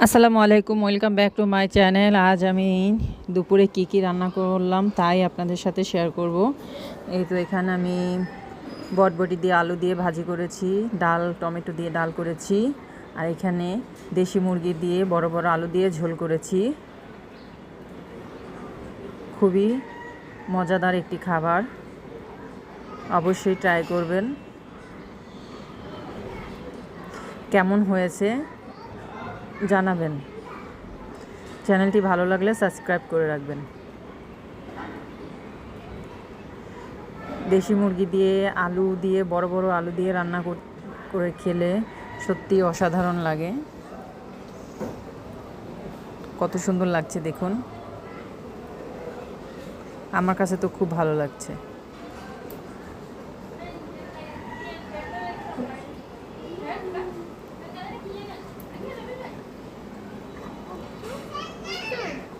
আসসালামু আলাইকুম, welcome back to my channel. আজ আমি দুপুরে কি রান্না করলাম তাই আপনাদের সাথে শেয়ার করব। এই তো এখানে আমি বটবটি দিয়ে আলু দিয়ে ভাজি করেছি, ডাল টমেটো দিয়ে ডাল করেছি, আর এখানে দেশি মুরগি দিয়ে বড় বড় আলু দিয়ে ঝোল করেছি। খুবই মজাদার একটি খাবার, অবশ্যই ট্রাই করবেন। কেমন হয়েছে জানাবেন। চ্যানেলটি ভালো লাগলে সাবস্ক্রাইব করে রাখবেন। দেশি মুরগি দিয়ে আলু দিয়ে বড় বড় আলু দিয়ে রান্না করে খেলে সত্যি অসাধারণ লাগে। কত সুন্দর লাগছে দেখুন, আমার কাছে তো খুব ভালো লাগছে।